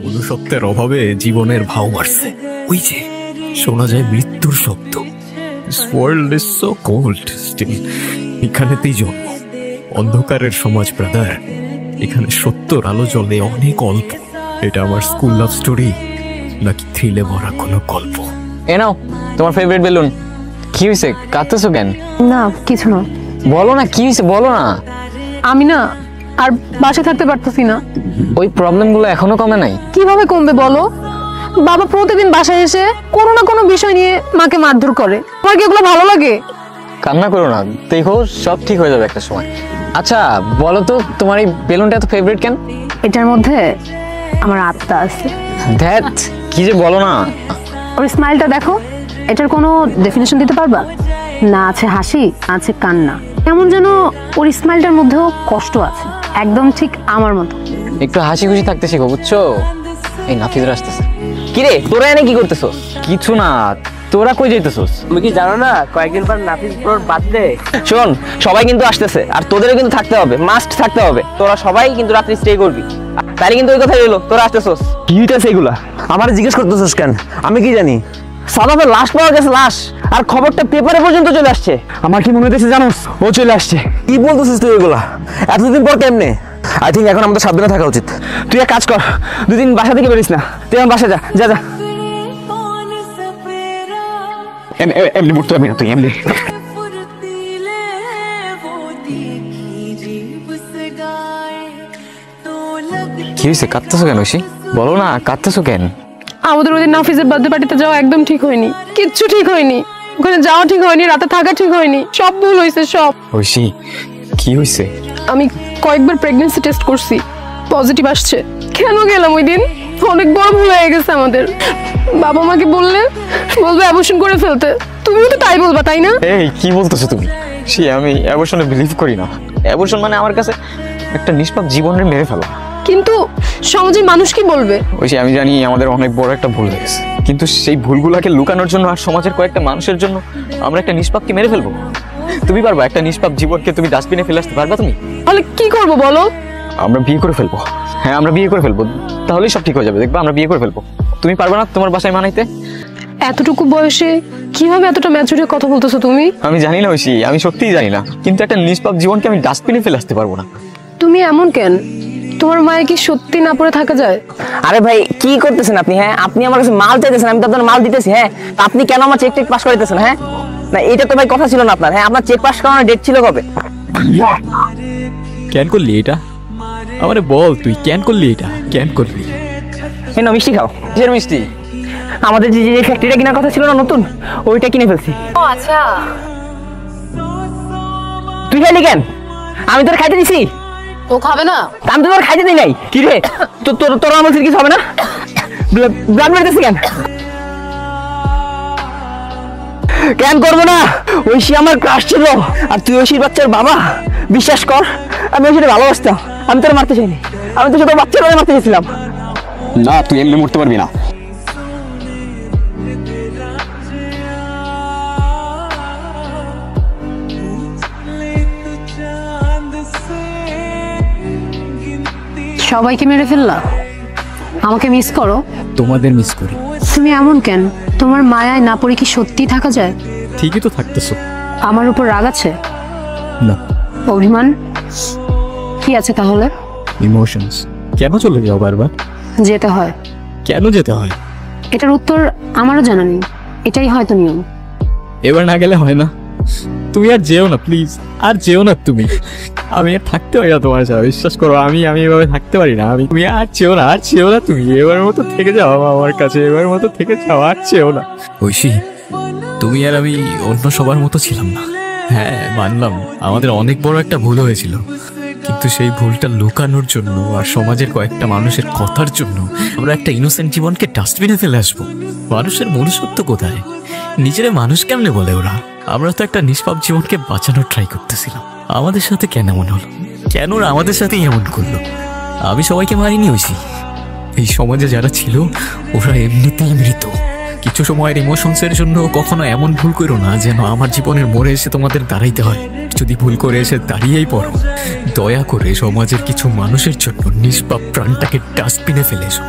মনুষ্যত্বের অভাবে জীবনের ভাও বাড়ছে। ওই যে শোনা যায় মৃত্যুর শব্দ। This world is so cold still. এখানেতেই জন্ম অন্ধকারের সমাজ ব্রাদার। এখানে সত্যর আলো জ্বলে অনেক অল্প। এটা আমার স্কুল লাভ স্টোরি নাকি থ্রিলে ভরা কোনো গল্প? এ নাও তোমার ফেভারিট বেলুন। কি হয়েছে, কাঁদতেছো কেন? না কিছু না। বলো না কি হয়েছে, বলো না। আমি না আর বাসায় থাকতে পারতেছি না। ওই প্রবলেমগুলো এখনো কমে নাই? কিভাবে কমবে বলো? বাবা প্রতিদিন বাসায় এসে কোনো না কোনো বিষয় নিয়ে মাকে মারধর করে। তোমার কি এগুলো ভালো লাগে? কান্না করো না, দেখো সব ঠিক হয়ে যাবে একটা সময়। আচ্ছা বলো তো, তোমার এই বেলুনটা এত ফেভারিট কেন? এটার মধ্যে আমার আত্মা আছে। ধ্যাত, কি যে বলো না। ওর স্মাইলটা দেখো, এটার কোনো ডেফিনেশন দিতে পারবা? না আছে হাসি, আছে কান্না। এমন যেন ওর স্মাইলটার মধ্যেও কষ্ট আছে, একদম ঠিক আমার মতো। একটু হাসি খুশি থাকতে শিখো, বুঝছো? এই নাফিজরা আসতেছে। কিরে তোরা এনে কি করতেছস? কিছু না, তোরা কই যাইতেছস? তুমি কি জানো না কয়েকদিন পর নাফিস ব্রোর বার্থডে? শোন, সবাই কিন্তু আসতেছে আর তোদেরও কিন্তু থাকতে হবে, মাস্ট থাকতে হবে। তোরা সবাই কিন্তু রাত্রি স্টে করবি। তাহলে কিন্তু ওই কথাই হলো, তোরা আসতেছস। কি হইতাছে এগুলা? আমার জিজ্ঞেস করতেছস কেন? আমি কি জানি? সাদাফের লাশ পাওয়া গেছে, লাশ। আর খবরটা পেপারে পর্যন্ত চলে আসছে। আমার কি মনে হইতেছে জানোস, ও চলে আসছে। কি বলতেছিস তুই এগুলা? এতদিন পর কেমনে? আই থিঙ্ক এখন আমাদের সাবধানে থাকা উচিত। তুই এক কাজ কর, দুদিন বাসা থেকে বেরিস না। তুই আমার বাসা যা, যা যা। এমনি মরতে হবে না তুই, এমনি। কি হয়েছে, কাঁদতেছো কেন ঐশী? বলো না, কাঁদতেছো কেন? আমাদের ওদের নাফিজের বার্থডে পার্টিতে যাওয়া একদম ঠিক হয়নি, কিচ্ছু ঠিক হয়নি। ওখানে যাওয়া ঠিক হয়নি, রাতে থাকা ঠিক হয়নি, সব ভুল হয়েছে সব। ঐশী কি হয়েছে? আমি কয়েকবার প্রেগন্যান্সি টেস্ট করছি, পজিটিভ আসছে। কেন গেলাম ওই দিন? অনেক বড় ভুল হয়ে গেছে আমাদের। বাবা মাকে বললে বলবে অ্যাবর্শন করে ফেলতে। তুমিও তো তাই বলবা, তাই না? এই কি বলতেছো তুমি? আমি অ্যাবর্শনে বিলিভ করি না। অ্যাবর্শন মানে আমার কাছে একটা নিষ্পাপ জীবনের মেরে ফেলা। কিন্তু সমাজের মানুষ কি বলবে? ঐশী আমি জানি আমাদের অনেক বড় একটা ভুল হয়ে গেছে, কিন্তু সেই ভুলগুলোকে লুকানোর জন্য আর সমাজের কয়েকটা মানুষের জন্য আমরা একটা নিষ্পাপকে মেরে ফেলবো? তুমি পারবা? একটা নিষ্পাপ জীবনকে তুমি ডাস্টবিনে ফেলে আসতে পারবা তুমি? তাহলে কি করবো বলো? আমরা বিয়ে করে ফেলবো। হ্যাঁ আমরা বিয়ে করে ফেলবো, তাহলেই সব ঠিক হয়ে যাবে। দেখবা আমরা বিয়ে করে ফেলবো। তুমি পারবা না তোমার বাসায় মানাইতে? এতটুকু বয়সে কিভাবে এতটা ম্যাচুরে কথা বলতেছো তুমি? আমি জানি না ঐশী, আমি সত্যিই জানি না, কিন্তু একটা নিষ্পাপ জীবনকে আমি ডাস্টবিনে ফেলে আসতে পারবো না। তুমি এমন কেন? তোমার মায়ের কি সত্যি না পড়ে থাকা যায়? আরে ভাই কি করতেছেন আপনি? হ্যাঁ আপনি আমার কাছে মাল চাইতেছেন, আমি তো আপনার মাল দিতেছি। হ্যাঁ আপনি কেন আমার চেক টেক পাস করাইতেছেন? হ্যাঁ না এটা তো ভাই কথা ছিল না আপনার। হ্যাঁ আপনার চেক পাস করানোর ডেট ছিল কবে? কেন করলি এটা? আমারে বল, তুই কেন করলি এটা? কেন করলি? না মিষ্টি খাও। কিসের মিষ্টি? আমাদের যে ফ্যাক্টরিটা কেনার কথা ছিল না নতুন, ওইটা কিনে ফেলছি। ও আচ্ছা। তুই খাইলি কেন? আমি তোর খাইতে দিছি। ও খাবে না? আমি তো তোর খাইতে দিই নাই। কি রে তোর আমার কিছু হবে না? ব্লাড মারতেছি কেন? কেন করবো না? ঐশী আমার ক্রাশ ছিল, আর তুই ঐশীর বাচ্চার বাবা। বিশ্বাস কর আমি ঐশীকে ভালোবাসতাম, আমি তোর মারতে চাইনি। আমি তো শুধু বাচ্চার মারতে চাইছিলাম। না তুই এমনি মরতে পারবি না। সবাইকে মেরে ফেললা, আমাকে মিস করো? তোমাদের মিস করি। তুমি এমন কেন? তোমার মায়ায় না পড়ে কি সত্যি থাকা যায়? ঠিকই তো থাকতেছো। আমার উপর রাগ আছে? না। অভিমান? কি আছে তাহলে? ইমোশনস। কেন চলে যাও বারবার? যেতে হয়। কেন যেতে হয়? এটার উত্তর আমারও জানা নেই, এটাই হয়তো নিয়ম। এবার না গেলে হয় না? তুমি আর যেও না প্লিজ, আর যেও না তুমি। আমি আর থাকতে পারি না তোমার সাথে, বিশ্বাস করো। আমি এভাবে থাকতে পারি না। তুমি আর যেও না, আর যেও না তুমি। এবার মতো থেকে যাও আমার কাছে, এবার মতো থেকে যাও, আর যেও না। ঐশী, তুমি আর আমি অন্য সবার মতো ছিলাম না। হ্যাঁ মানলাম আমাদের অনেক বড় একটা ভুল হয়েছিল, কিন্তু সেই ভুলটা লুকানোর জন্য আর সমাজের কয়েকটা মানুষের কথার জন্য আমরা একটা ইনোসেন্ট জীবনকে ডাস্টবিনে ফেলে আসবো। মানুষের মনুষ্যত্ব কোথায়? নিজেরা মানুষ কেমনে বলে ওরা? আমরা তো একটা নিষ্পাপ জীবনকে বাঁচানোর ট্রাই করতেছিলাম। আমাদের সাথে কেন এমন হলো? কেন ওরা আমাদের সাথেই এমন করলো? আমি সবাইকে মারিনি ঐশী। এই সমাজে যারা ছিল ওরা এমনিতেই মৃত। কিছু সময়ের ইমোশনসের জন্য কখনো এমন ভুল করো না যেন আমার জীবনের মোড়ে এসে তোমাদের দাঁড়াইতে হয়। যদি ভুল করে এসে দাঁড়িয়েই পড়ো, দয়া করে সমাজের কিছু মানুষের জন্য নিষ্পাপ প্রাণটাকে ডাস্টবিনে ফেলে এসো।